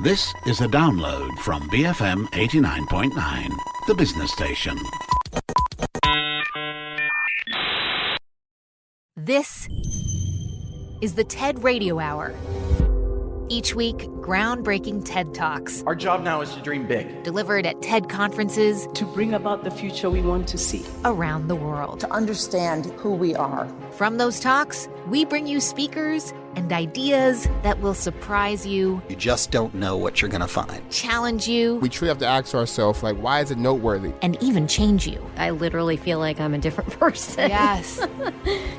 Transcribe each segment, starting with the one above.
This is a download from BFM 89.9, the business station. This is the TED Radio Hour. Each week, groundbreaking TED Talks. Our job now is to dream big. Delivered at TED conferences. To bring about the future we want to see. Around the world. To understand who we are. From those talks, we bring you speakers and ideas that will surprise you. You just don't know what you're going to find. Challenge you. We truly have to ask ourselves, why is it noteworthy? And even change you. I literally feel like I'm a different person. Yes.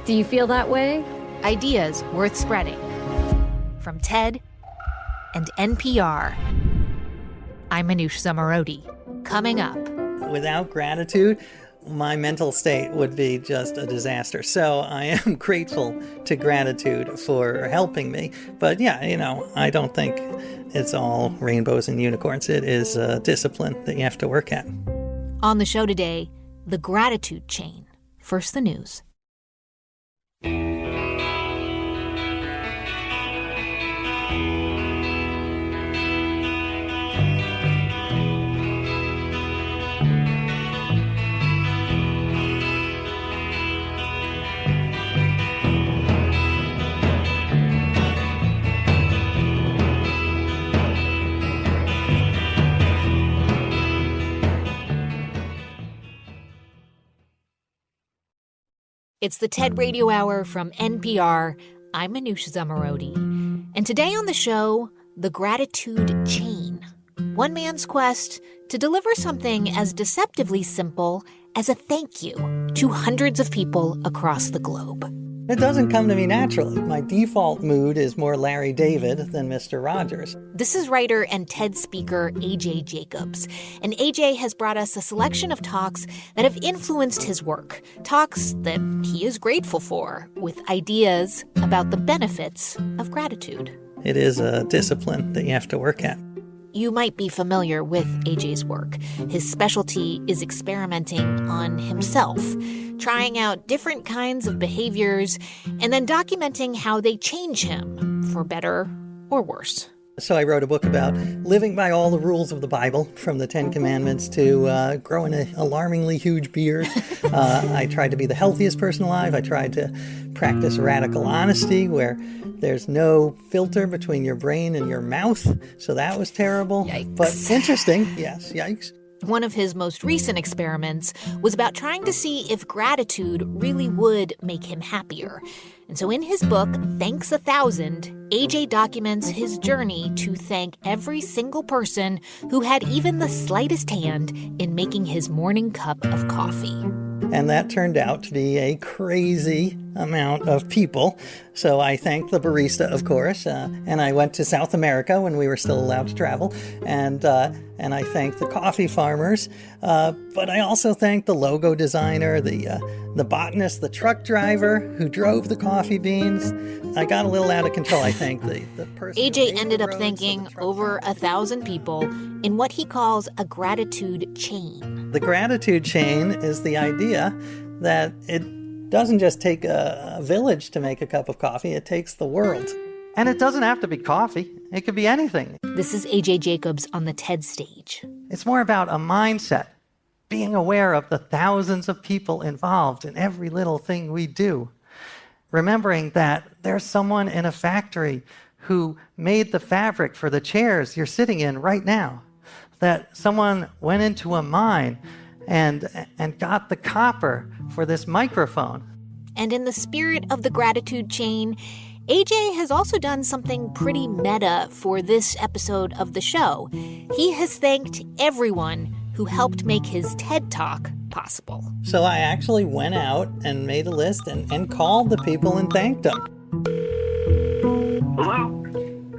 Do you feel that way? Ideas worth spreading. From TED and NPR. I'm Manoush Zomorodi. Coming up. Without gratitude, my mental state would be just a disaster. So I am grateful to gratitude for helping me. But yeah, I don't think it's all rainbows and unicorns. It is a discipline that you have to work at. On the show today, the gratitude chain. First, the news. It's the TED Radio Hour from NPR. I'm Manoush Zomorodi. And today on the show, the gratitude chain. One man's quest to deliver something as deceptively simple as a thank you to hundreds of people across the globe. It doesn't come to me naturally. My default mood is more Larry David than Mr. Rogers. This is writer and TED speaker AJ Jacobs. And AJ has brought us a selection of talks that have influenced his work. Talks that he is grateful for, with ideas about the benefits of gratitude. It is a discipline that you have to work at. You might be familiar with AJ's work. His specialty is experimenting on himself, trying out different kinds of behaviors, and then documenting how they change him, for better or worse. So I wrote a book about living by all the rules of the Bible, from the Ten Commandments to growing an alarmingly huge beard. I tried to be the healthiest person alive. I tried to practice radical honesty, where there's no filter between your brain and your mouth. So that was terrible. Yikes. But interesting. Yes, yikes. One of his most recent experiments was about trying to see if gratitude really would make him happier. And so in his book, Thanks 1,000, AJ documents his journey to thank every single person who had even the slightest hand in making his morning cup of coffee. And that turned out to be a crazy amount of people. So I thanked the barista, of course, and I went to South America when we were still allowed to travel, and I thanked the coffee farmers, but I also thanked the logo designer, the botanist, the truck driver who drove the coffee beans. I got a little out of control. I thanked the person. AJ ended up thanking over 1,000 people in what he calls a gratitude chain. The gratitude chain is the idea that it doesn't just take a village to make a cup of coffee, it takes the world. And it doesn't have to be coffee. It could be anything. This is AJ Jacobs on the TED stage. It's more about a mindset, being aware of the thousands of people involved in every little thing we do. Remembering that there's someone in a factory who made the fabric for the chairs you're sitting in right now. That someone went into a mine and got the copper for this microphone. And in the spirit of the gratitude chain, AJ has also done something pretty meta for this episode of the show. He has thanked everyone who helped make his TED Talk possible. So I actually went out and made a list and called the people and thanked them. Hello?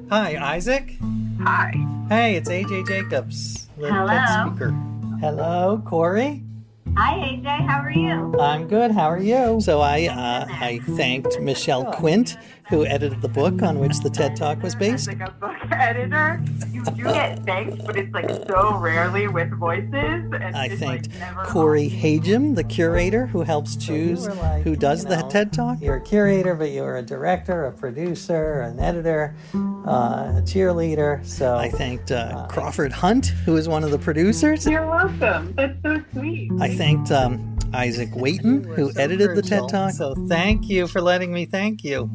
Hi, Isaac? Hi. Hey, it's AJ Jacobs, the Hello. TED speaker. Hello, Corey? Hi, AJ. How are you? I'm good. How are you? So I thanked Michelle Quint, who edited the book on which the TED Talk was based. That's a good book. editor, you do get thanked, but it's like so rarely with voices. And I it's thanked like never Corey Hagem, the curator who helps choose who does the TED Talk. You're a curator, but you're a director, a producer, an editor, a cheerleader. So I thanked Crawford Hunt, who is one of the producers. You're welcome. That's so sweet. I thanked Isaac Waiton, who edited the TED Talk. So thank you for letting me thank you.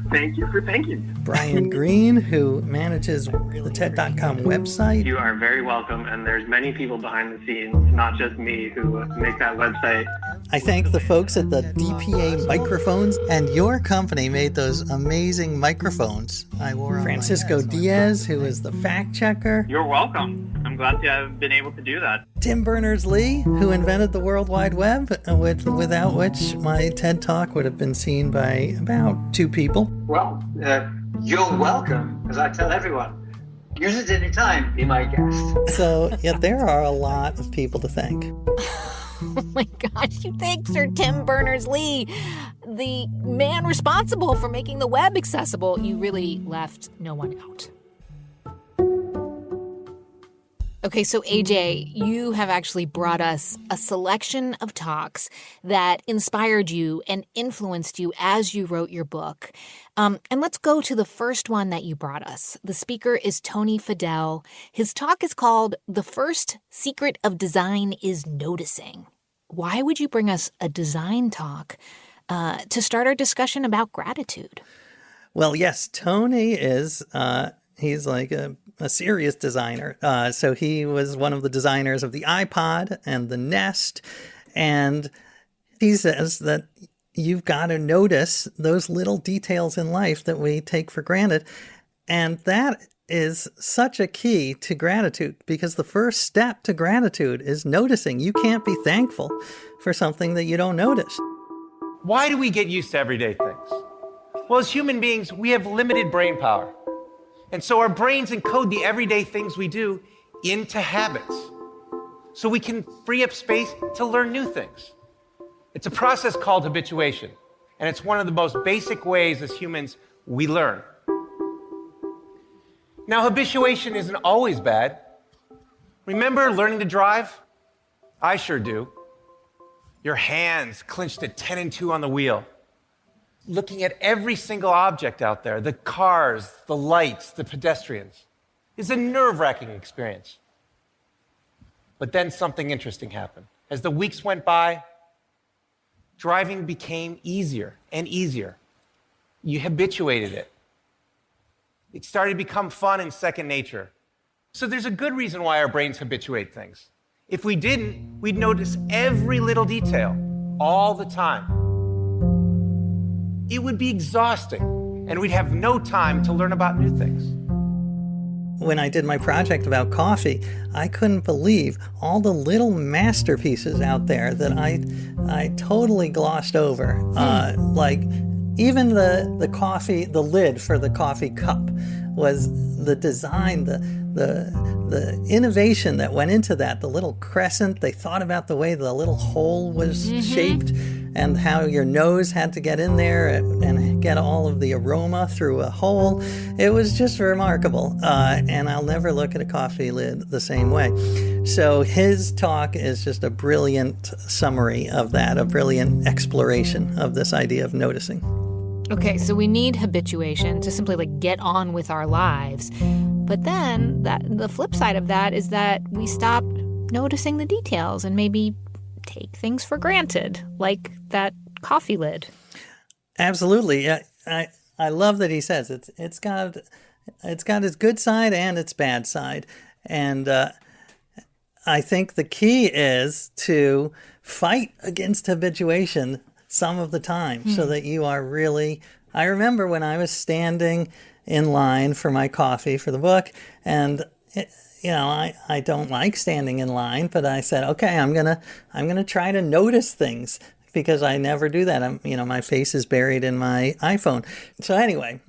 Thank you for thanking me. Brian Green, who manages the TED.com website. You are very welcome, and there's many people behind the scenes, not just me, who make that website. I thank the folks at the DPA microphones, and your company made those amazing microphones. I wore on Francisco Diaz, who is the fact checker. You're welcome. I'm glad to have been able to do that. Tim Berners-Lee, who invented the World Wide Web, without which my TED Talk would have been seen by about 2 people. Well, you're welcome, as I tell everyone. Use it anytime, be my guest. So, yeah, there are a lot of people to thank. Oh my gosh, you thank Sir Tim Berners-Lee, the man responsible for making the web accessible. You really left no one out. Okay, so AJ, you have actually brought us a selection of talks that inspired you and influenced you as you wrote your book. And let's go to the first one that you brought us. The speaker is Tony Fadell. His talk is called "The First Secret of Design is Noticing." Why would you bring us a design talk to start our discussion about gratitude? Well, yes, Tony is... he's like a serious designer. So he was one of the designers of the iPod and the Nest. And he says that you've got to notice those little details in life that we take for granted. And that is such a key to gratitude, because the first step to gratitude is noticing. You can't be thankful for something that you don't notice. Why do we get used to everyday things? Well, as human beings, we have limited brain power. And so our brains encode the everyday things we do into habits, so we can free up space to learn new things. It's a process called habituation, and it's one of the most basic ways as humans we learn. Now, habituation isn't always bad. Remember learning to drive? I sure do. Your hands clenched at 10 and 2 on the wheel, looking at every single object out there, the cars, the lights, the pedestrians, is a nerve-wracking experience. But then something interesting happened. As the weeks went by, driving became easier and easier. You habituated it. It started to become fun and second nature. So there's a good reason why our brains habituate things. If we didn't, we'd notice every little detail all the time. It would be exhausting, and we'd have no time to learn about new things. When I did my project about coffee, I couldn't believe all the little masterpieces out there that I totally glossed over. Like even the coffee, the lid for the coffee cup was the design, the innovation that went into that, the little crescent. They thought about the way the little hole was shaped and how your nose had to get in there and get all of the aroma through a hole. It was just remarkable. And I'll never look at a coffee lid the same way. So his talk is just a brilliant summary of that, a brilliant exploration of this idea of noticing. Okay, so we need habituation to simply get on with our lives. But then the flip side of that is that we stop noticing the details and maybe take things for granted, like that coffee lid. Absolutely. I love that he says it's got its good side and its bad side. And I think the key is to fight against habituation some of the time so that you are really... I remember when I was standing in line for my coffee for the book, and I don't like standing in line, but I said, okay, I'm gonna try to notice things, because I never do that. My face is buried in my iPhone. So anyway,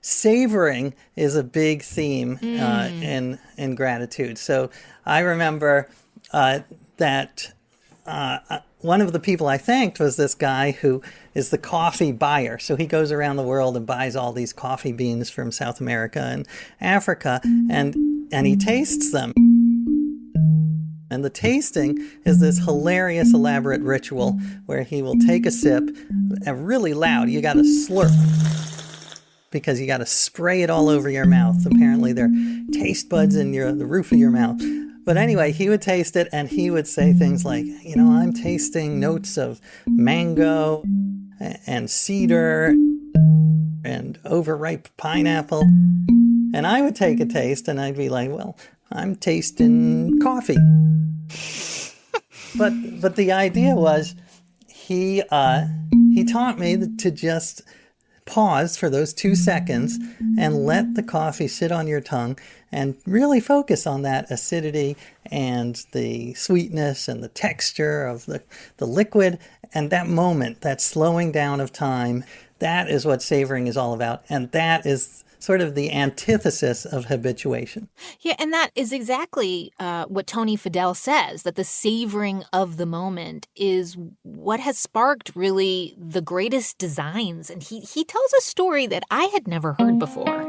savoring is a big theme in gratitude. So I remember that one of the people I thanked was this guy who is the coffee buyer. So he goes around the world and buys all these coffee beans from South America and Africa, and he tastes them. And the tasting is this hilarious, elaborate ritual where he will take a sip, and really loud. You got to slurp because you got to spray it all over your mouth. Apparently, there are taste buds in the roof of your mouth. But anyway, he would taste it and he would say things like, I'm tasting notes of mango and cedar and overripe pineapple. And I would take a taste and I'd be like, well, I'm tasting coffee. But the idea was he taught me to just pause for those 2 seconds and let the coffee sit on your tongue and really focus on that acidity and the sweetness and the texture of the liquid, and that moment, that slowing down of time. That is what savoring is all about, and that is sort of the antithesis of habituation. Yeah, and that is exactly what Tony Fadell says, that the savoring of the moment is what has sparked really the greatest designs. And he tells a story that I had never heard before.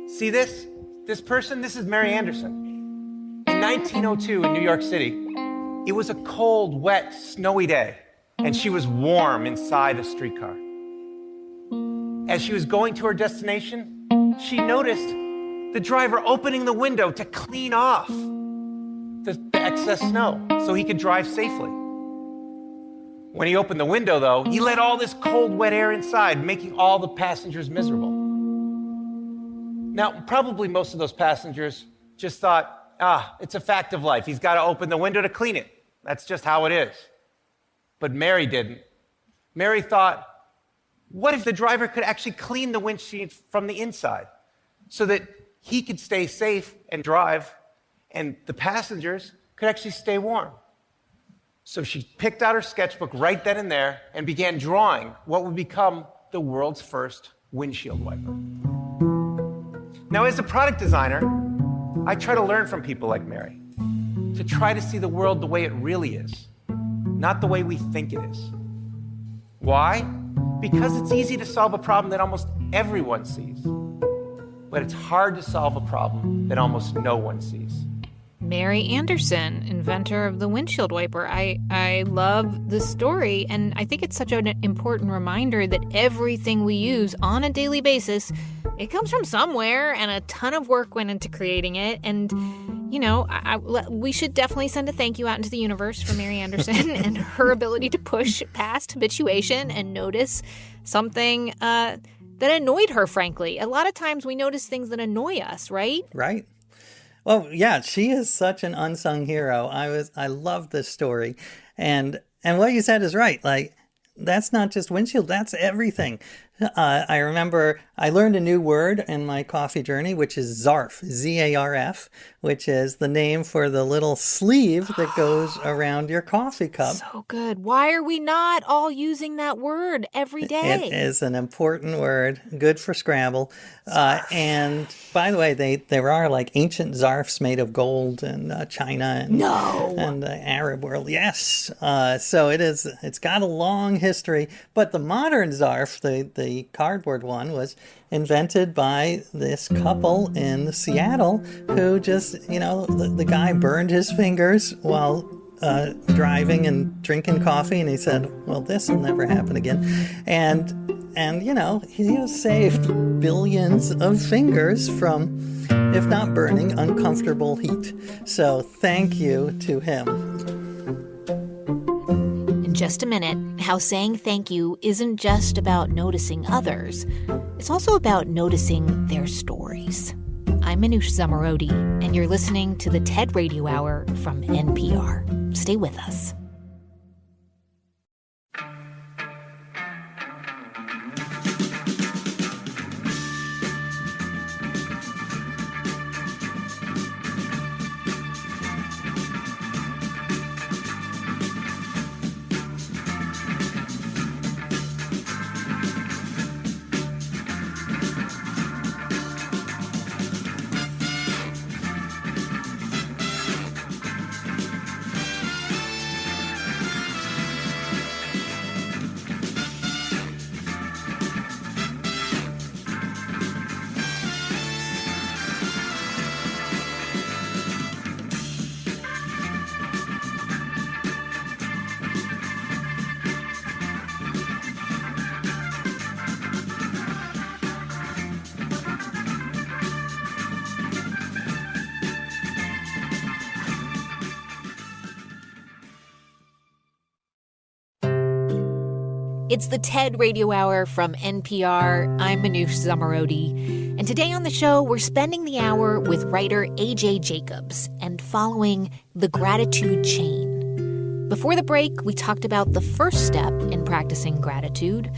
See this? This person, this is Mary Anderson. In 1902 in New York City, it was a cold, wet, snowy day, and she was warm inside a streetcar. As she was going to her destination, she noticed the driver opening the window to clean off the excess snow so he could drive safely. When he opened the window, though, he let all this cold, wet air inside, making all the passengers miserable. Now, probably most of those passengers just thought, it's a fact of life. He's got to open the window to clean it. That's just how it is. But Mary didn't. Mary thought, what if the driver could actually clean the windshield from the inside so that he could stay safe and drive and the passengers could actually stay warm? So she picked out her sketchbook right then and there and began drawing what would become the world's first windshield wiper. Now, as a product designer, I try to learn from people like Mary, to try to see the world the way it really is, not the way we think it is. Why? Because it's easy to solve a problem that almost everyone sees, but it's hard to solve a problem that almost no one sees. Mary Anderson, inventor of the windshield wiper. I love the story, and I think it's such an important reminder that everything we use on a daily basis, it comes from somewhere, and a ton of work went into creating it. And, we should definitely send a thank you out into the universe for Mary Anderson and her ability to push past habituation and notice something that annoyed her, frankly. A lot of times we notice things that annoy us, right? Right. Well, yeah, she is such an unsung hero. I love this story. And what you said is right. Like, that's not just windshield, that's everything. I remember I learned a new word in my coffee journey, which is Zarf, Z-A-R-F, which is the name for the little sleeve that goes around your coffee cup. So good. Why are we not all using that word every day? It is an important word, good for Scrabble. And by the way, there are like ancient Zarfs made of gold in China and the Arab world. Yes. So it's got a long history, but the modern Zarf, the cardboard one, was invented by this couple in Seattle who just, the guy burned his fingers while driving and drinking coffee, and he said, well, this will never happen again. And he has saved billions of fingers from, if not burning, uncomfortable heat. So thank you to him. In just a minute, how saying thank you isn't just about noticing others. It's also about noticing their stories. I'm Manoush Zamarodi, and you're listening to the TED Radio Hour from NPR. Stay with us. It's the TED Radio Hour from NPR. I'm Manoush Zomorodi. And today on the show, we're spending the hour with writer A.J. Jacobs and following the gratitude chain. Before the break, we talked about the first step in practicing gratitude,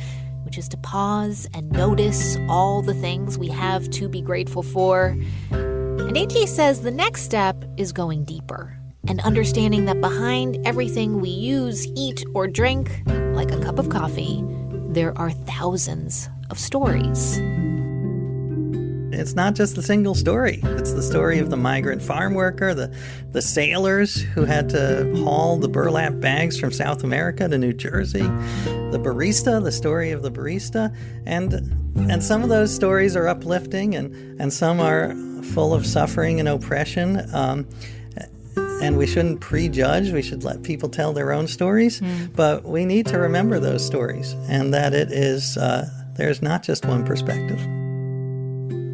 which is to pause and notice all the things we have to be grateful for. And A.J. says the next step is going deeper and understanding that behind everything we use, eat, or drink, like a cup of coffee, there are thousands of stories. It's not just the single story. It's the story of the migrant farm worker, the sailors who had to haul the burlap bags from South America to New Jersey, the barista, the story of the barista. And some of those stories are uplifting and some are full of suffering and oppression. And we shouldn't prejudge. We should let people tell their own stories. But we need to remember those stories and that it is there's not just one perspective.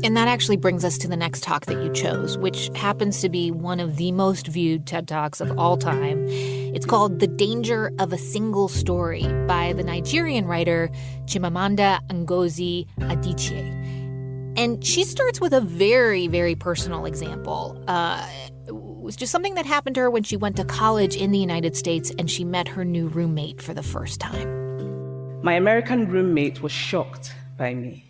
And that actually brings us to the next talk that you chose, which happens to be one of the most viewed TED Talks of all time. It's called The Danger of a Single Story by the Nigerian writer Chimamanda Ngozi Adichie. And she starts with a very, very personal example. It was just something that happened to her when she went to college in the United States and she met her new roommate for the first time. My American roommate was shocked by me.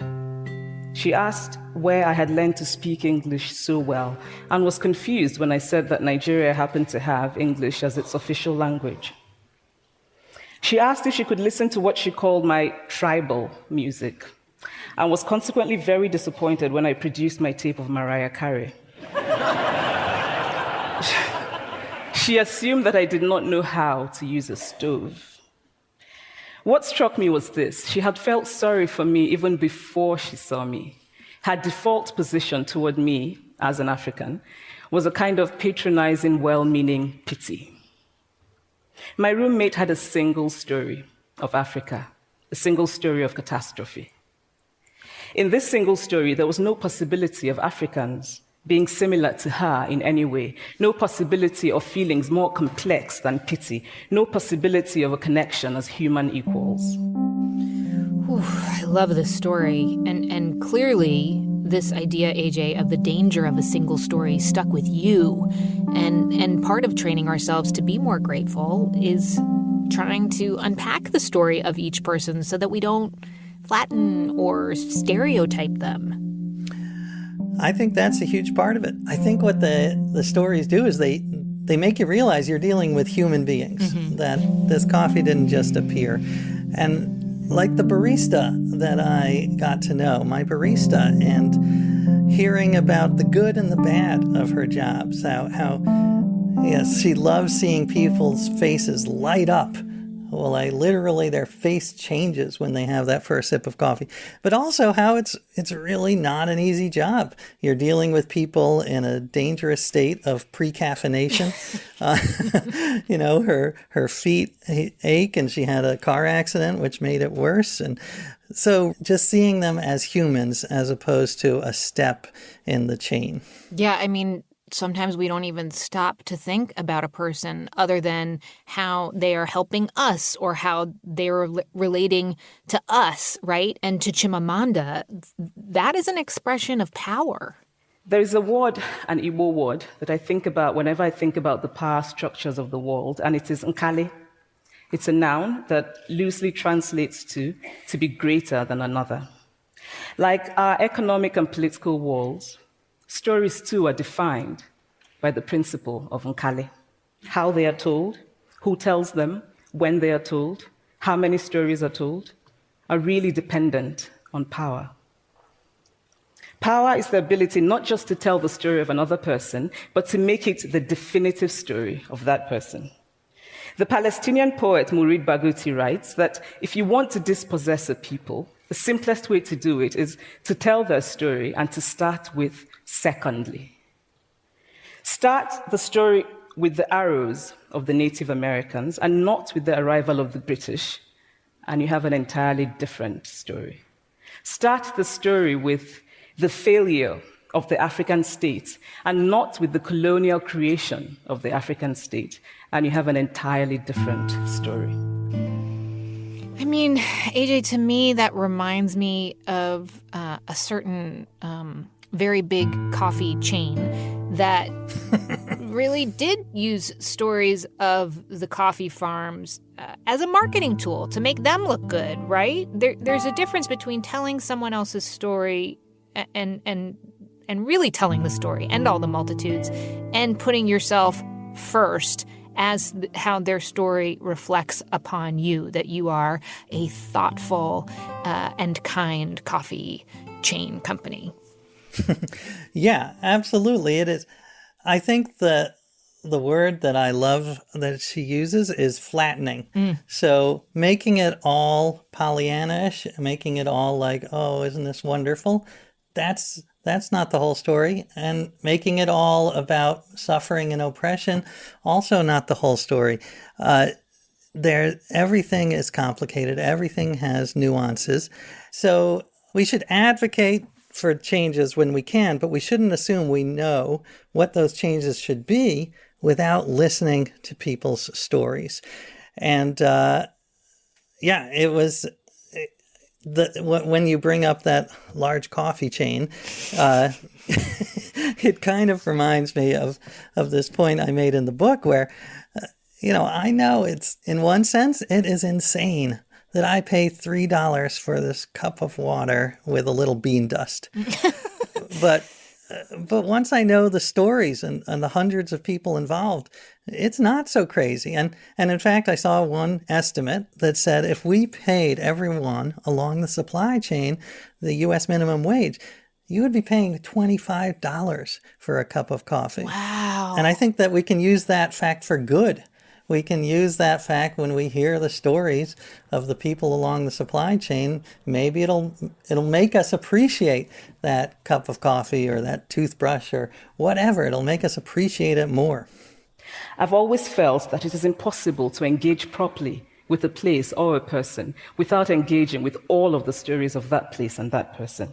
She asked where I had learned to speak English so well and was confused when I said that Nigeria happened to have English as its official language. She asked if she could listen to what she called my tribal music and was consequently very disappointed when I produced my tape of Mariah Carey. She assumed that I did not know how to use a stove. What struck me was this: she had felt sorry for me even before she saw me. Her default position toward me, as an African, was a kind of patronizing, well-meaning pity. My roommate had a single story of Africa, a single story of catastrophe. In this single story, there was no possibility of Africans being similar to her in any way, no possibility of feelings more complex than pity, no possibility of a connection as human equals. Ooh, I love this story. And clearly, this idea, AJ, of the danger of a single story stuck with you. And part of training ourselves to be more grateful is trying to unpack the story of each person so that we don't flatten or stereotype them. I think that's a huge part of it. I think what the stories do is they make you realize you're dealing with human beings, that this coffee didn't just appear. And like the barista that I got to know, my barista, and hearing about the good and the bad of her jobs, how yes, she loves seeing people's faces light up. Well, literally their face changes when they have that first sip of coffee. But also how it's really not an easy job. You're dealing with people in a dangerous state of pre-caffeination. Her feet ache and she had a car accident, which made it worse. And so just seeing them as humans as opposed to a step in the chain. Yeah, I mean, sometimes we don't even stop to think about a person other than how they are helping us or how they're relating to us, right? And to Chimamanda, that is an expression of power. There is a word, an Igbo word, that I think about whenever I think about the power structures of the world, and it is nkali. It's a noun that loosely translates to be greater than another. Like our economic and political walls, stories, too, are defined by the principle of nkali. How they are told, who tells them, when they are told, how many stories are told, are really dependent on power. Power is the ability not just to tell the story of another person, but to make it the definitive story of that person. The Palestinian poet Mourid Barghouti writes that if you want to dispossess a people, the simplest way to do it is to tell their story and to start with secondly. Start the story with the arrows of the Native Americans and not with the arrival of the British, and you have an entirely different story. Start the story with the failure of the African state and not with the colonial creation of the African state, and you have an entirely different story. I mean, AJ, to me, that reminds me of a certain very big coffee chain that really did use stories of the coffee farms as a marketing tool to make them look good, right? There's a difference between telling someone else's story and really telling the story and all the multitudes and putting yourself first as how their story reflects upon you, that you are a thoughtful and kind coffee chain company. Yeah, absolutely. It is. I think that the word that I love that she uses is flattening. So making it all Pollyanna-ish, making it all like, oh, isn't this wonderful? That's not the whole story. And making it all about suffering and oppression, also not the whole story. Everything is complicated. Everything has nuances. So we should advocate for changes when we can, but we shouldn't assume we know what those changes should be without listening to people's stories. And it was when you bring up that large coffee chain, it kind of reminds me of this point I made in the book where, I know it's, in one sense, it is insane that I pay $3 for this cup of water with a little bean dust. But once I know the stories and the hundreds of people involved, it's not so crazy. And in fact, I saw one estimate that said if we paid everyone along the supply chain the U.S. minimum wage, you would be paying $25 for a cup of coffee. Wow. And I think that we can use that fact for good. We can use that fact when we hear the stories of the people along the supply chain. Maybe it'll make us appreciate that cup of coffee or that toothbrush or whatever. It'll make us appreciate it more. I've always felt that it is impossible to engage properly with a place or a person without engaging with all of the stories of that place and that person.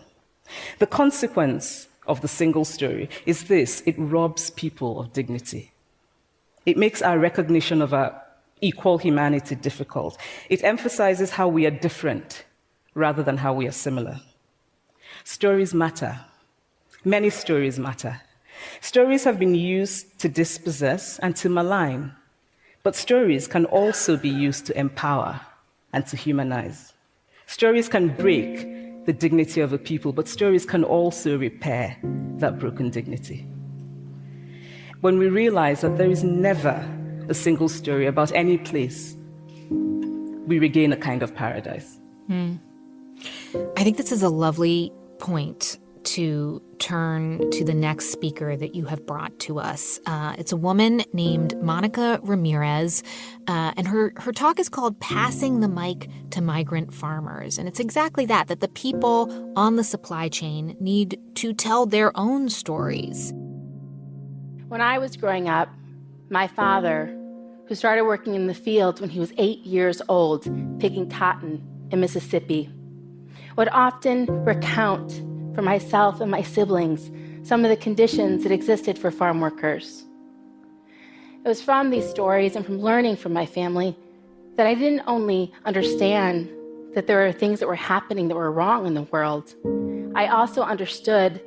The consequence of the single story is this: it robs people of dignity. It makes our recognition of our equal humanity difficult. It emphasizes how we are different rather than how we are similar. Stories matter. Many stories matter. Stories have been used to dispossess and to malign, but stories can also be used to empower and to humanize. Stories can break the dignity of a people, but stories can also repair that broken dignity. When we realize that there is never a single story about any place, we regain a kind of paradise. I think this is a lovely point to turn to the next speaker that you have brought to us. It's a woman named Monica Ramirez, and her talk is called Passing the Mic to Migrant Farmers. And it's exactly that the people on the supply chain need to tell their own stories. When I was growing up, my father, who started working in the fields when he was 8 years old, picking cotton in Mississippi, would often recount for myself and my siblings some of the conditions that existed for farm workers. It was from these stories and from learning from my family that I didn't only understand that there were things that were happening that were wrong in the world, I also understood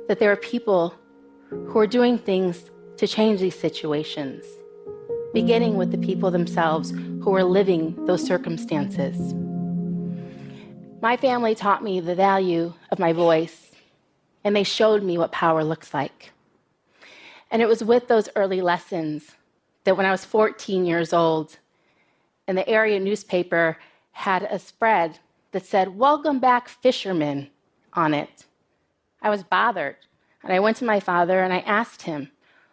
that there were people who are doing things to change these situations, beginning with the people themselves who are living those circumstances. My family taught me the value of my voice, and they showed me what power looks like. And it was with those early lessons that when I was 14 years old, and the area newspaper had a spread that said, "Welcome back, fishermen," on it, I was bothered. And I went to my father and I asked him,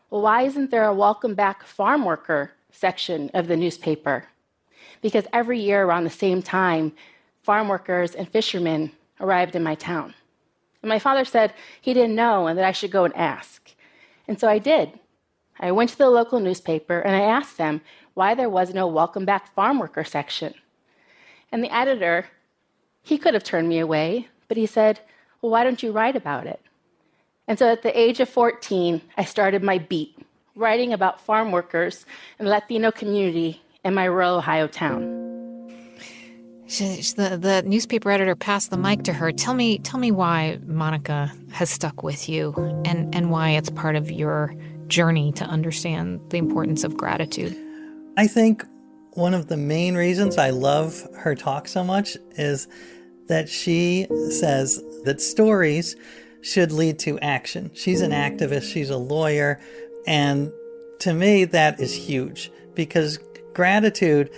well, why isn't there a welcome back farm worker section of the newspaper? Because every year around the same time, farm workers and fishermen arrived in my town. And my father said he didn't know and that I should go and ask. And so I did. I went to the local newspaper and I asked them why there was no welcome back farm worker section. And the editor, he could have turned me away, but he said, well, why don't you write about it? And so at the age of 14, I started my beat, writing about farm workers and the Latino community in my rural Ohio town. The newspaper editor passed the mic to her. Tell me why Monica has stuck with you and why it's part of your journey to understand the importance of gratitude. I think one of the main reasons I love her talk so much is that she says that stories should lead to action. She's an activist, she's a lawyer, and to me that is huge because gratitude,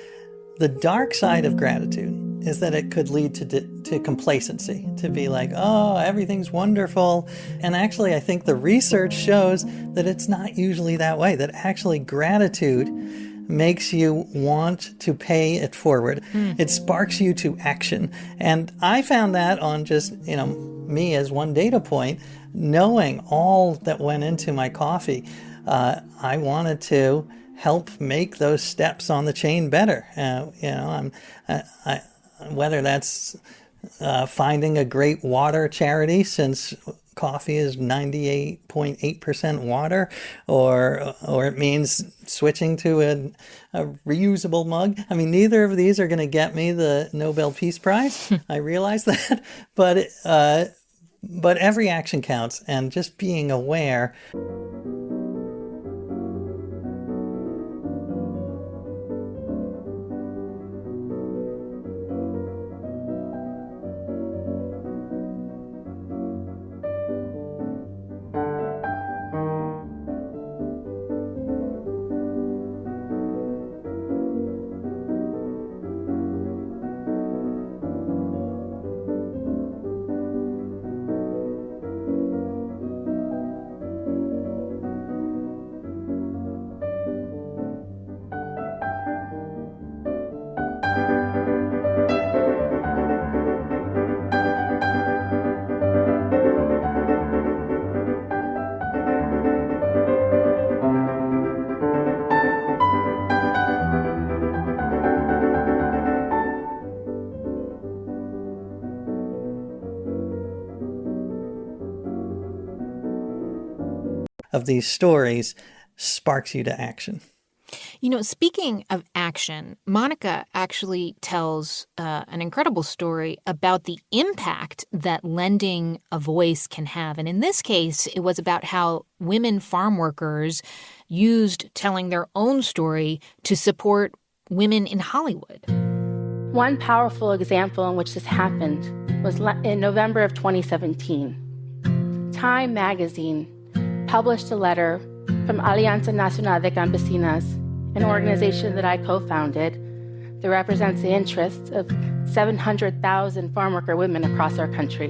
the dark side of gratitude is that it could lead to complacency, to be like, oh, everything's wonderful. And actually, I think the research shows that it's not usually that way, that actually gratitude makes you want to pay it forward. It sparks you to action. And I found that on just, me as one data point, knowing all that went into my coffee. I wanted to help make those steps on the chain better. Whether that's finding a great water charity, since coffee is 98.8% water, or it means switching to a reusable mug. I mean, neither of these are going to get me the Nobel Peace Prize. I realize that, but every action counts, and just being aware. Of these stories sparks you to action. Speaking of action, Monica actually tells an incredible story about the impact that lending a voice can have. And in this case, it was about how women farm workers used telling their own story to support women in Hollywood. One powerful example in which this happened was in November of 2017. Time magazine published a letter from Alianza Nacional de Campesinas, an organization that I co-founded that represents the interests of 700,000 farm worker women across our country.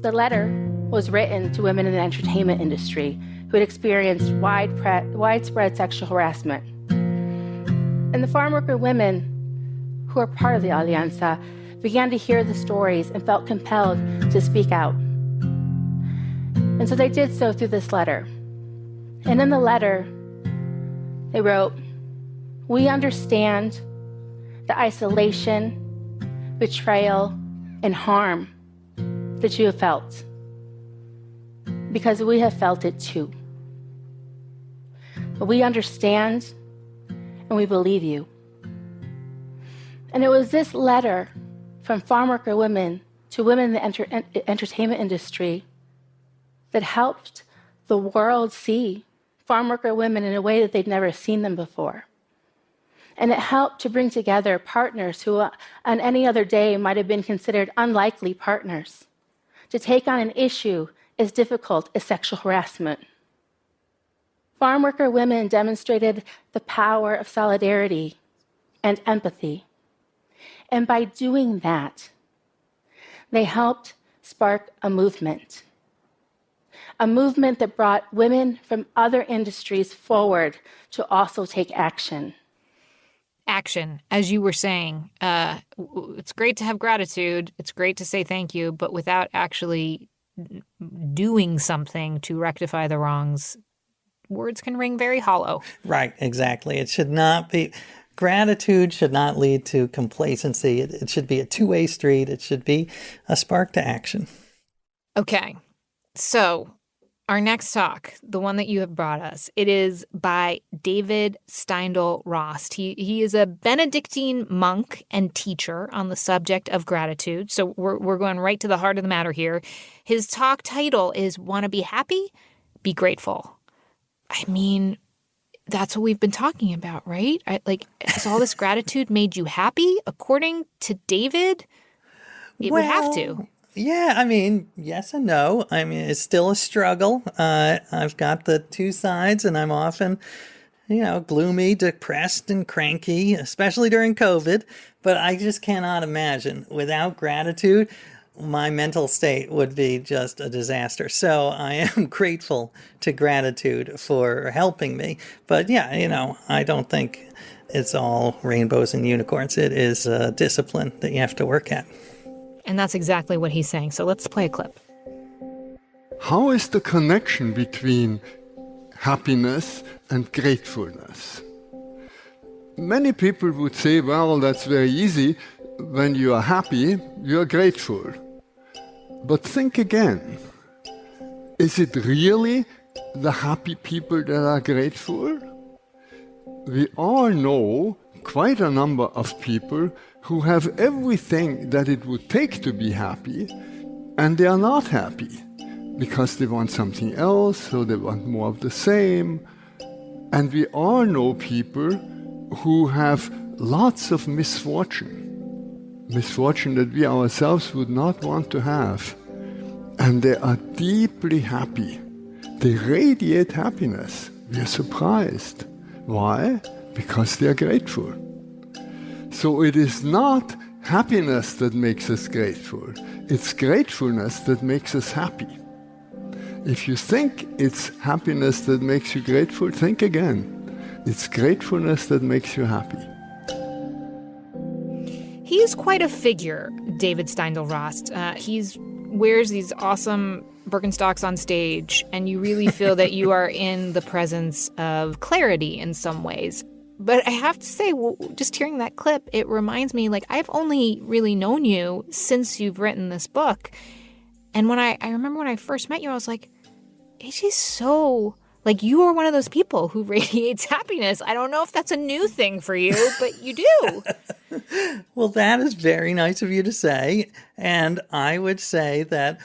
The letter was written to women in the entertainment industry who had experienced widespread sexual harassment. And the farm worker women who are part of the Alianza began to hear the stories and felt compelled to speak out. And so they did so through this letter. And in the letter, they wrote, "We understand the isolation, betrayal, and harm that you have felt, because we have felt it too. But we understand and we believe you." And it was this letter from farm worker women to women in the entertainment industry that helped the world see farm worker women in a way that they'd never seen them before. And it helped to bring together partners who on any other day might have been considered unlikely partners to take on an issue as difficult as sexual harassment. Farm worker women demonstrated the power of solidarity and empathy. And by doing that, they helped spark a movement that brought women from other industries forward to also take action. Action, as you were saying, it's great to have gratitude. It's great to say thank you, but without actually doing something to rectify the wrongs, words can ring very hollow. Right, exactly. It should not be. Gratitude should not lead to complacency. It should be a two-way street. It should be a spark to action. Okay, so Our next talk, the one that you have brought us, it is by David Steindl-Rast. He is a Benedictine monk and teacher on the subject of gratitude. So we're going right to the heart of the matter here. His talk title is Want to be happy? Be grateful. I mean, that's what we've been talking about, right? Has all this gratitude made you happy? According to David, it would have to. Yeah, I mean, yes and no. I mean, it's still a struggle. I've got the two sides, and I'm often, gloomy, depressed, and cranky, especially during COVID. But I just cannot imagine without gratitude, my mental state would be just a disaster. So I am grateful to gratitude for helping me. But yeah, I don't think it's all rainbows and unicorns. It is a discipline that you have to work at. And that's exactly what he's saying. So let's play a clip. How is the connection between happiness and gratefulness? Many people would say, well, that's very easy. When you are happy, you are grateful. But think again. Is it really the happy people that are grateful? We all know quite a number of people who have everything that it would take to be happy, and they are not happy because they want something else, or they want more of the same. And we all know people who have lots of misfortune that we ourselves would not want to have. And they are deeply happy. They radiate happiness. We are surprised. Why? Because they are grateful. So it is not happiness that makes us grateful. It's gratefulness that makes us happy. If you think it's happiness that makes you grateful, think again. It's gratefulness that makes you happy. He is quite a figure, David Steindl-Rast. He wears these awesome Birkenstocks on stage, and you really feel that you are in the presence of clarity in some ways. But I have to say, just hearing that clip, it reminds me, I've only really known you since you've written this book. And when I remember when I first met you, I was like, it's just so, you are one of those people who radiates happiness. I don't know if that's a new thing for you, but you do. Well, that is very nice of you to say. And I would say that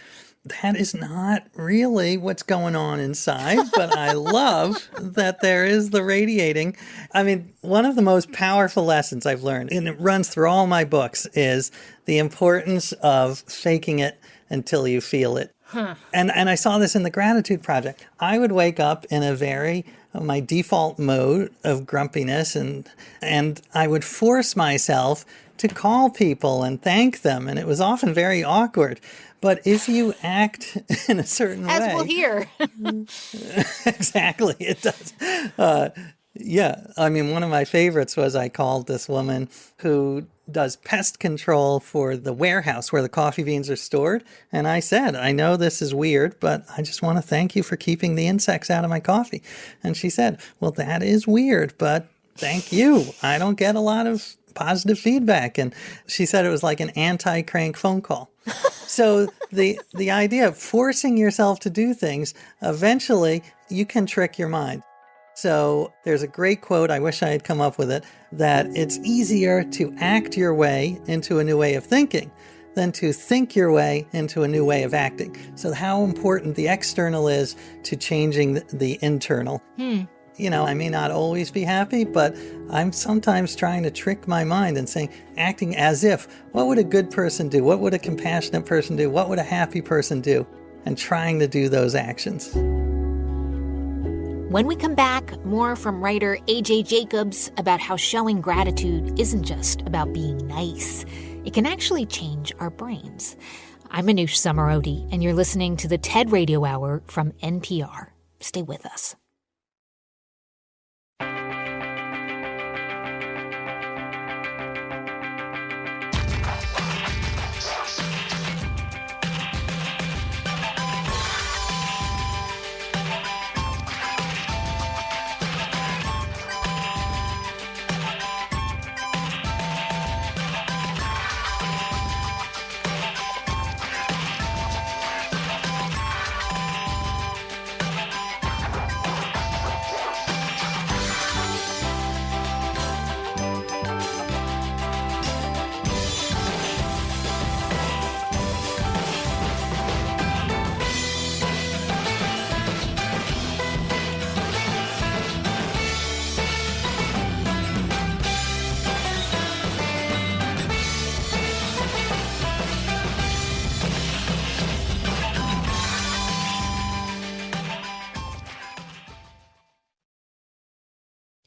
is not really what's going on inside, but I love that there is the radiating. I mean, one of the most powerful lessons I've learned, and it runs through all my books, is the importance of faking it until you feel it. Huh. And I saw this in the Gratitude Project. I would wake up in my default mode of grumpiness, and I would force myself to call people and thank them, and it was often very awkward. But if you act in a certain way... As we'll hear. Exactly, it does. Yeah, I mean, one of my favorites was I called this woman who does pest control for the warehouse where the coffee beans are stored. And I said, I know this is weird, but I just want to thank you for keeping the insects out of my coffee. And she said, well, that is weird, but thank you. I don't get a lot of positive feedback. And she said it was like an anti-crank phone call. So the idea of forcing yourself to do things, eventually you can trick your mind. So there's a great quote, I wish I had come up with it, that it's easier to act your way into a new way of thinking than to think your way into a new way of acting. So how important the external is to changing the internal. You know, I may not always be happy, but I'm sometimes trying to trick my mind and saying, acting as if, what would a good person do? What would a compassionate person do? What would a happy person do? And trying to do those actions. When we come back, more from writer A.J. Jacobs about how showing gratitude isn't just about being nice. It can actually change our brains. I'm Manoush Samarodi, and you're listening to the TED Radio Hour from NPR. Stay with us.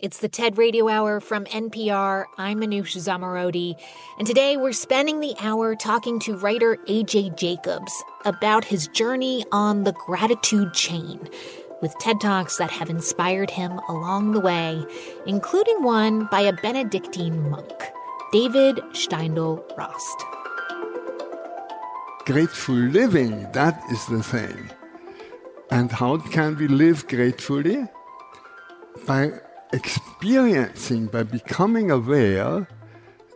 It's the TED Radio Hour from NPR. I'm Manoush Zomorodi, and today we're spending the hour talking to writer AJ Jacobs about his journey on the gratitude chain, with TED Talks that have inspired him along the way, including one by a Benedictine monk, David Steindl-Rast. Grateful living, that is the thing. And how can we live gratefully? By experiencing, by becoming aware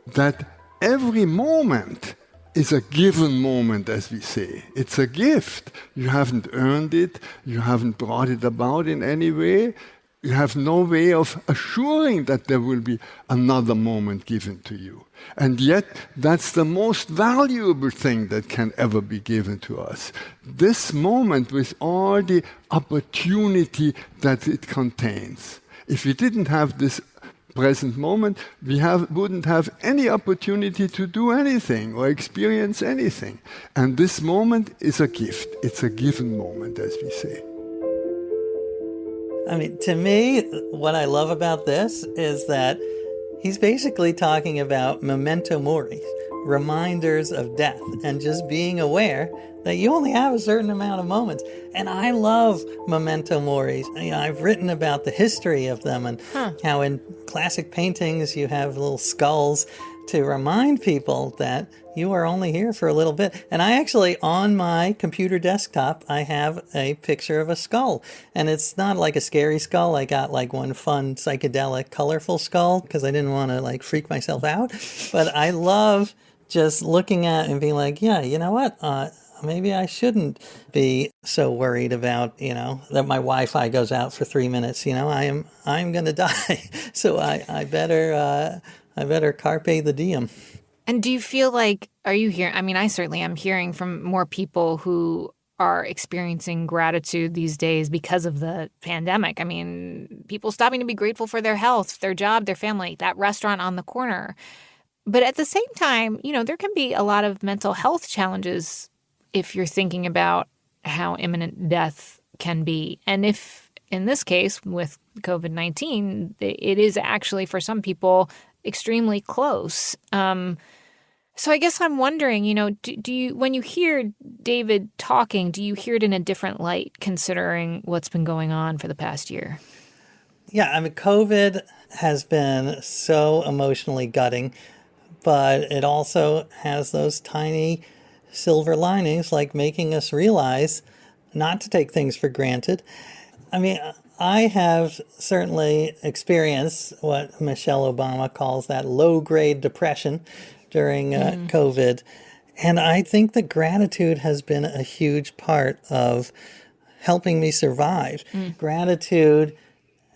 that every moment is a given moment, as we say. It's a gift. You haven't earned it. You haven't brought it about in any way. You have no way of assuring that there will be another moment given to you. And yet, that's the most valuable thing that can ever be given to us. This moment with all the opportunity that it contains. If we didn't have this present moment, we wouldn't have any opportunity to do anything or experience anything. And this moment is a gift. It's a given moment, as we say. I mean, to me, what I love about this is that he's basically talking about memento mori, reminders of death, and just being aware that you only have a certain amount of moments. And I love memento moris. I've written about the history of them and how in classic paintings you have little skulls to remind people that you are only here for a little bit. And I actually, on my computer desktop, I have a picture of a skull. And it's not like a scary skull. I got like one fun, psychedelic, colorful skull because I didn't want to like freak myself out. But I love just looking at and being like, yeah, you know what? Maybe I shouldn't be so worried about, that my Wi-Fi goes out for 3 minutes. I'm going to die. So I better carpe the diem. And do you feel like, are you hearing, I certainly am hearing from more people who are experiencing gratitude these days because of the pandemic. People stopping to be grateful for their health, their job, their family, that restaurant on the corner. But at the same time, there can be a lot of mental health challenges if you're thinking about how imminent death can be. And if, in this case, with COVID-19, it is actually, for some people, extremely close. So I guess I'm wondering, do you, when you hear David talking, do you hear it in a different light, considering what's been going on for the past year? Yeah, COVID has been so emotionally gutting, but it also has those tiny silver linings, like making us realize not to take things for granted. I have certainly experienced what Michelle Obama calls that low-grade depression during COVID. And I think that gratitude has been a huge part of helping me survive. Gratitude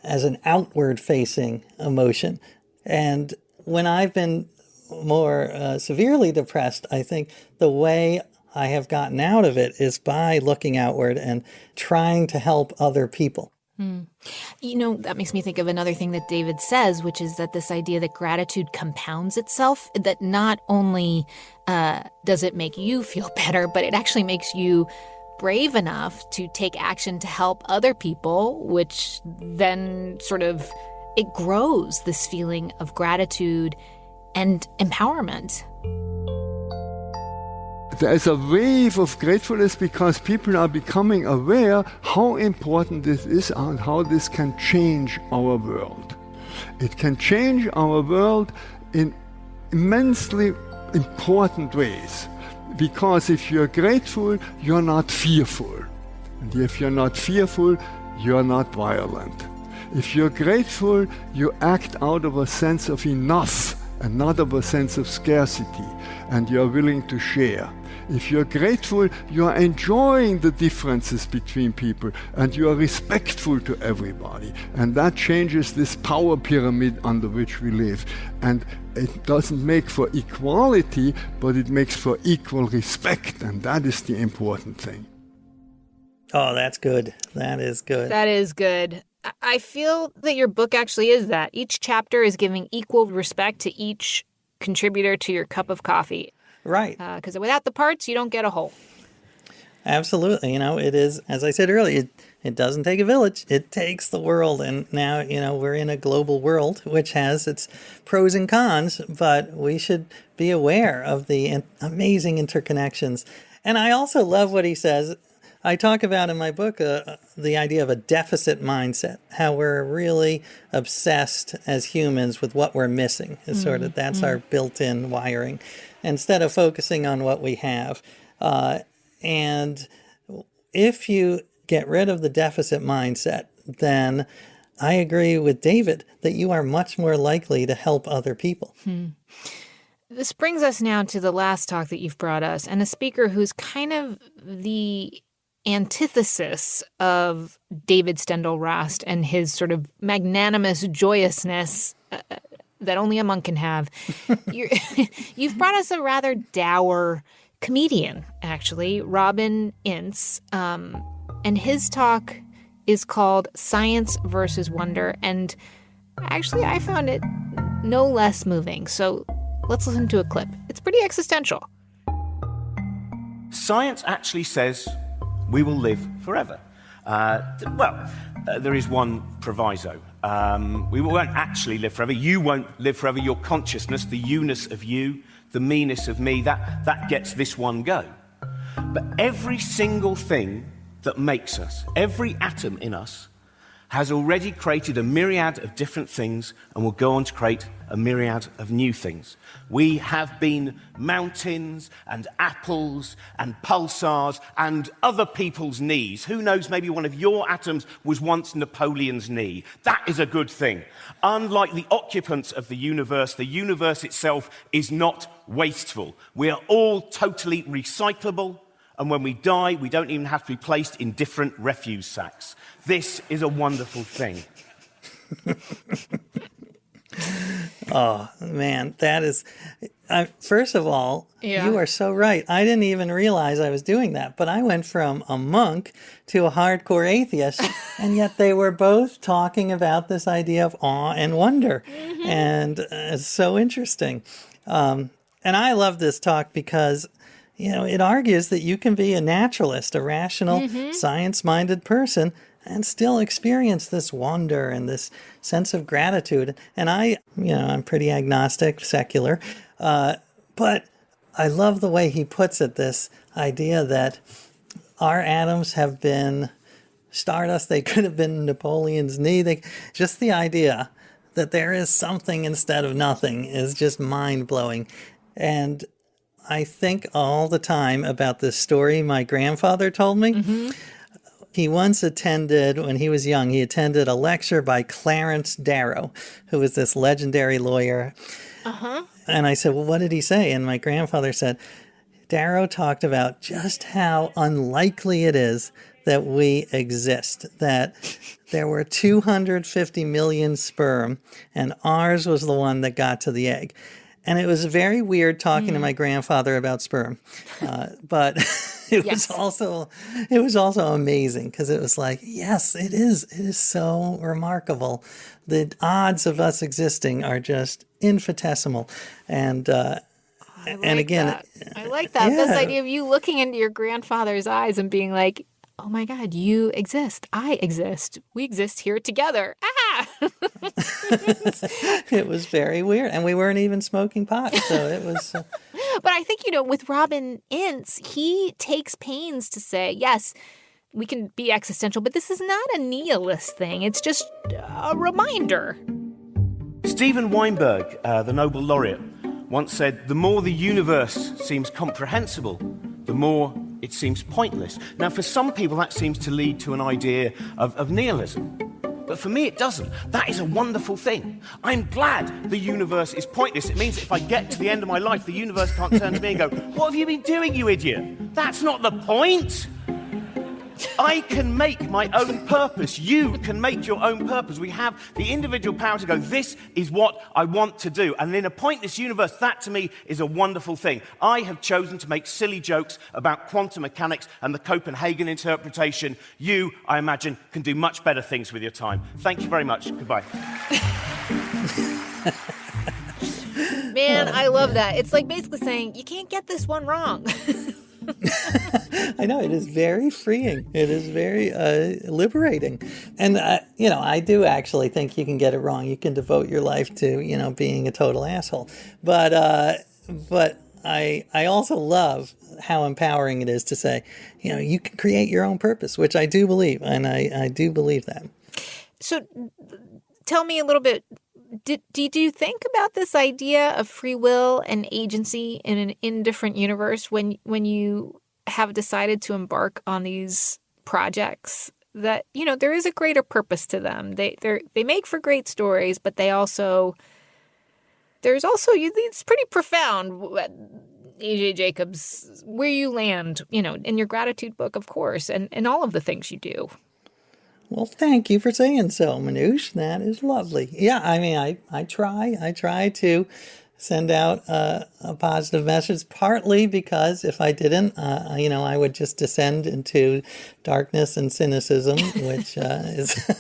as an outward-facing emotion. And when I've been more severely depressed, I think the way I have gotten out of it is by looking outward and trying to help other people. That makes me think of another thing that David says, which is that this idea that gratitude compounds itself, that not only does it make you feel better, but it actually makes you brave enough to take action to help other people, which then it grows this feeling of gratitude and empowerment. There's a wave of gratefulness because people are becoming aware how important this is and how this can change our world. It can change our world in immensely important ways. Because if you're grateful, you're not fearful. And if you're not fearful, you're not violent. If you're grateful, you act out of a sense of enough and not of a sense of scarcity, and you're willing to share. If you're grateful, you are enjoying the differences between people and you are respectful to everybody. And that changes this power pyramid under which we live. And it doesn't make for equality, but it makes for equal respect. And that is the important thing. Oh, that's good. That is good. That is good. I feel that your book actually is that. Each chapter is giving equal respect to each contributor to your cup of coffee. Right. Because without the parts, you don't get a whole. Absolutely. It is, as I said earlier, it doesn't take a village, it takes the world. And now, we're in a global world, which has its pros and cons, but we should be aware of the amazing interconnections. And I also love what he says. I talk about in my book the idea of a deficit mindset, how we're really obsessed as humans with what we're missing. It's sort of, that's our built-in wiring, instead of focusing on what we have. And if you get rid of the deficit mindset, then I agree with David that you are much more likely to help other people. This brings us now to the last talk that you've brought us, and a speaker who's kind of the antithesis of David Steindl-Rast and his sort of magnanimous joyousness that only a monk can have. You've brought us a rather dour comedian, actually, Robin Ince, and his talk is called Science versus Wonder, and actually I found it no less moving. So let's listen to a clip. It's pretty existential. Science actually says we will live forever. There is one proviso. We won't actually live forever. You won't live forever. Your consciousness, the you-ness of you, the me-ness of me, that gets this one go. But every single thing that makes us, every atom in us, has already created a myriad of different things and will go on to create a myriad of new things. We have been mountains and apples and pulsars and other people's knees. Who knows, maybe one of your atoms was once Napoleon's knee. That is a good thing. Unlike the occupants of the universe itself is not wasteful. We are all totally recyclable. And when we die, we don't even have to be placed in different refuse sacks. This is a wonderful thing. Oh, man, that is... first of all, You are so right. I didn't even realize I was doing that. But I went from a monk to a hardcore atheist, and yet they were both talking about this idea of awe and wonder. And it's so interesting. And I love this talk because... it argues that you can be a naturalist, a rational, science-minded person, and still experience this wonder and this sense of gratitude. And I'm pretty agnostic, secular, but I love the way he puts it, this idea that our atoms have been stardust, they could have been Napoleon's knee. Just the idea that there is something instead of nothing is just mind-blowing. And I think all the time about this story my grandfather told me. He once attended, when he was young, he attended a lecture by Clarence Darrow, who was this legendary lawyer. And I said, well, what did he say? And my grandfather said, Darrow talked about just how unlikely it is that we exist, that there were 250 million sperm, and ours was the one that got to the egg. And it was very weird talking to my grandfather about sperm, but it was also amazing because it was like, yes, it is so remarkable. The odds of us existing are just infinitesimal, and again, I like that. This idea of you looking into your grandfather's eyes and being like, oh my God, you exist. I exist. We exist here together. It was very weird. And we weren't even smoking pot. So it was. But I think, with Robin Ince, he takes pains to say, yes, we can be existential, but this is not a nihilist thing. It's just a reminder. Steven Weinberg, the Nobel laureate, once said, the more the universe seems comprehensible, the more it seems pointless. Now, for some people, that seems to lead to an idea of nihilism. But for me, it doesn't. That is a wonderful thing. I'm glad the universe is pointless. It means that if I get to the end of my life, the universe can't turn to me and go, what have you been doing, you idiot? That's not the point. I can make my own purpose. You can make your own purpose. We have the individual power to go, this is what I want to do. And in a pointless universe, that to me is a wonderful thing. I have chosen to make silly jokes about quantum mechanics and the Copenhagen interpretation. You, I imagine, can do much better things with your time. Thank you very much. Goodbye. Man, I love that. It's like basically saying, you can't get this one wrong. I know, it is very freeing. It is very liberating. And, I do actually think you can get it wrong. You can devote your life to, being a total asshole. But I also love how empowering it is to say, you can create your own purpose, which I do believe. And I do believe that. So tell me a little bit. Did you think about this idea of free will and agency in an indifferent universe when you have decided to embark on these projects? That there is a greater purpose to them. They make for great stories, but there's also it's pretty profound. A.J. Jacobs, where you land, in your gratitude book, of course, and all of the things you do. Well, thank you for saying so, Manoush. That is lovely. Yeah, I mean, I try to send out a positive message, partly because if I didn't, I would just descend into darkness and cynicism, which is...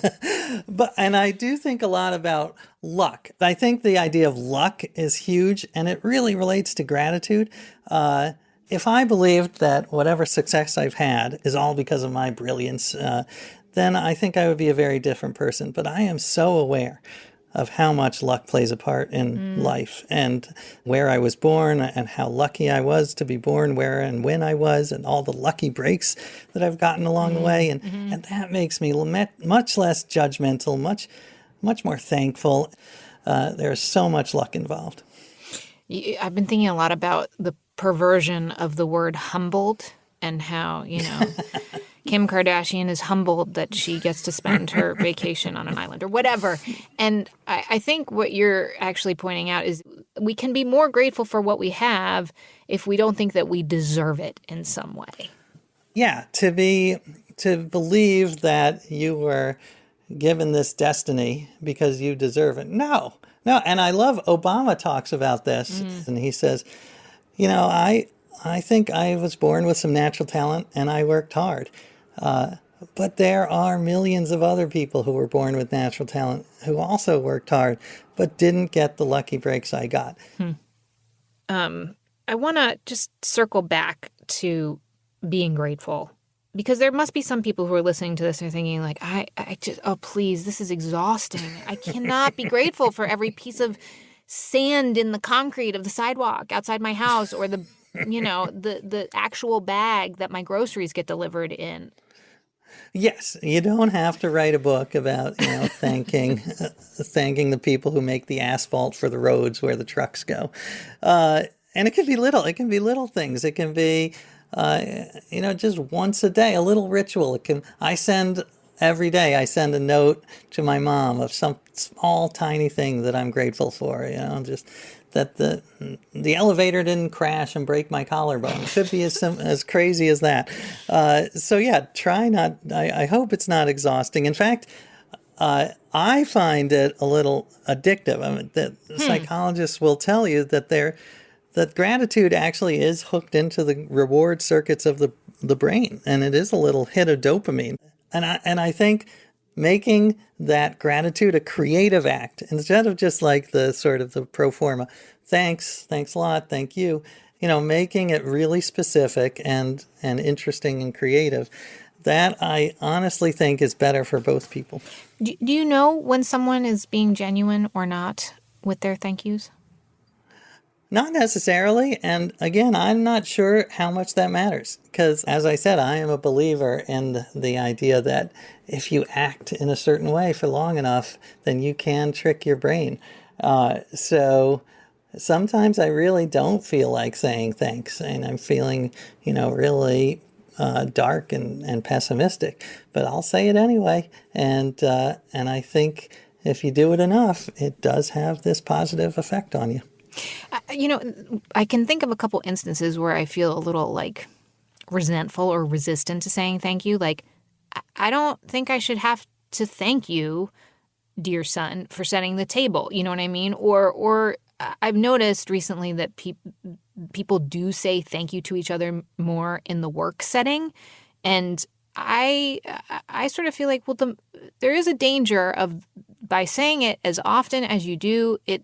And I do think a lot about luck. I think the idea of luck is huge, and it really relates to gratitude. If I believed that whatever success I've had is all because of my brilliance, then I think I would be a very different person. But I am so aware of how much luck plays a part in life, and where I was born, and how lucky I was to be born where and when I was, and all the lucky breaks that I've gotten along the way. And that makes me much less judgmental, much more thankful. There's so much luck involved. I've been thinking a lot about the perversion of the word humbled, and how, Kim Kardashian is humbled that she gets to spend her vacation on an island or whatever. And I think what you're actually pointing out is we can be more grateful for what we have if we don't think that we deserve it in some way. Yeah, to believe that you were given this destiny because you deserve it. No. And I love Obama talks about this, and he says, I think I was born with some natural talent and I worked hard. But there are millions of other people who were born with natural talent who also worked hard, but didn't get the lucky breaks I got. I want to just circle back to being grateful, because there must be some people who are listening to this and are thinking like, I just, oh, please, this is exhausting. I cannot be grateful for every piece of sand in the concrete of the sidewalk outside my house, or the actual bag that my groceries get delivered in. Yes, you don't have to write a book about, thanking the people who make the asphalt for the roads where the trucks go. And it can be little. It can be little things. It can be, just once a day, a little ritual. Every day I send a note to my mom of some small, tiny thing that I'm grateful for, just that the elevator didn't crash and break my collarbone. It could be as crazy as that. So yeah, try not, I hope it's not exhausting. In fact, I find it a little addictive. I mean, psychologists will tell you that gratitude actually is hooked into the reward circuits of the brain, and it is a little hit of dopamine. And I think making that gratitude a creative act, instead of just like the sort of the pro forma, thanks a lot, thank you, making it really specific and interesting and creative, that I honestly think is better for both people. Do you know when someone is being genuine or not with their thank yous? Not necessarily. And again, I'm not sure how much that matters, because as I said, I am a believer in the idea that if you act in a certain way for long enough, then you can trick your brain. So sometimes I really don't feel like saying thanks, and I'm feeling, really dark and pessimistic, but I'll say it anyway. And I think if you do it enough, it does have this positive effect on you. I can think of a couple instances where I feel a little like resentful or resistant to saying thank you. Like, I don't think I should have to thank you, dear son, for setting the table. You know what I mean? Or I've noticed recently that people do say thank you to each other more in the work setting. And I sort of feel like, well, there is a danger of, by saying it as often as you do, it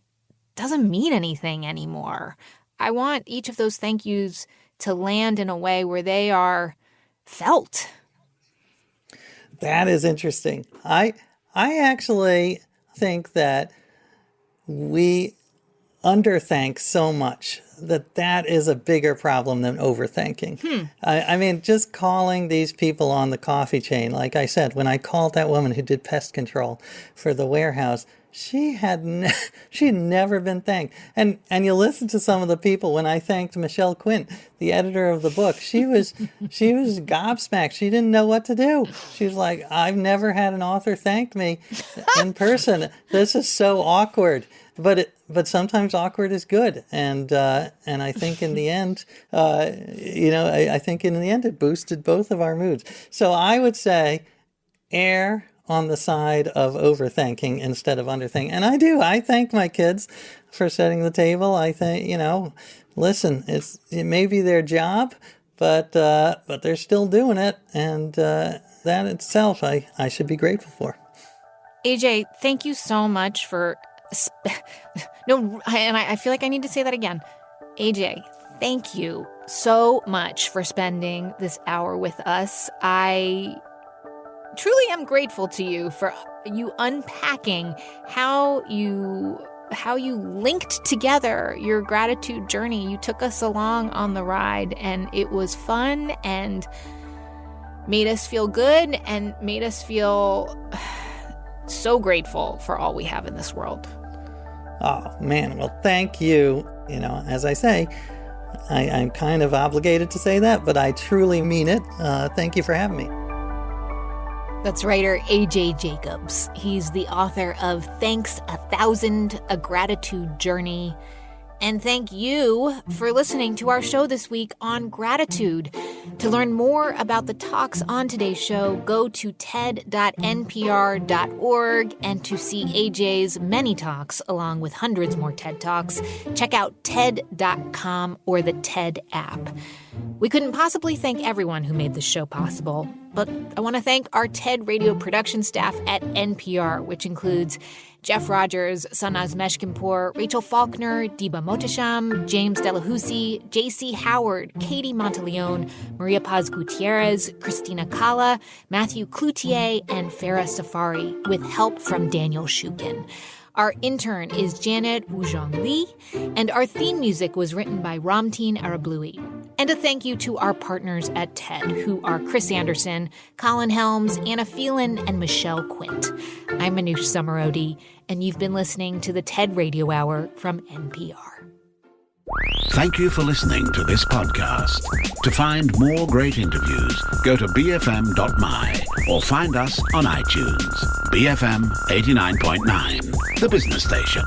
doesn't mean anything anymore. I want each of those thank yous to land in a way where they are felt. That is interesting. I actually think that we underthank so much that is a bigger problem than overthinking. I mean, just calling these people on the coffee chain, like I said, when I called that woman who did pest control for the warehouse, she had never been thanked. And you listen to some of the people, when I thanked Michelle Quint, the editor of the book, she was gobsmacked. She didn't know what to do. She was like, I've never had an author thank me in person. This is so awkward. But sometimes awkward is good, and I think in the end, I think in the end it boosted both of our moods. So I would say, err on the side of overthinking instead of underthinking. And I thank my kids for setting the table. I think, listen, it may be their job, but they're still doing it, and that itself I should be grateful for. AJ, thank you so much for. I feel like I need to say that again. AJ, thank you so much for spending this hour with us. I truly am grateful to you for you unpacking how you linked together your gratitude journey. You took us along on the ride, and it was fun and made us feel good and made us feel so grateful for all we have in this world. Oh, man. Well, thank you. As I say, I'm kind of obligated to say that, but I truly mean it. Thank you for having me. That's writer AJ Jacobs. He's the author of Thanks 1,000, A Gratitude Journey. And thank you for listening to our show this week on gratitude. To learn more about the talks on today's show, go to TED.NPR.org, and to see AJ's many talks, along with hundreds more TED Talks, check out TED.com or the TED app. We couldn't possibly thank everyone who made this show possible, but I want to thank our TED Radio production staff at NPR, which includes Jeff Rogers, Sanaz Meshkinpour, Rachel Faulkner, Diba Motasham, James Delahousie, J.C. Howard, Katie Monteleone, Maria Paz Gutierrez, Christina Kala, Matthew Cloutier, and Farah Safari, with help from Daniel Shukin. Our intern is Janet Wuzhong Lee, and our theme music was written by Ramteen Arablouei. And a thank you to our partners at TED, who are Chris Anderson, Colin Helms, Anna Phelan, and Michelle Quint. I'm Manoush Zomorodi, and you've been listening to the TED Radio Hour from NPR. Thank you for listening to this podcast. To find more great interviews, go to bfm.my or find us on iTunes. BFM 89.9, the business station.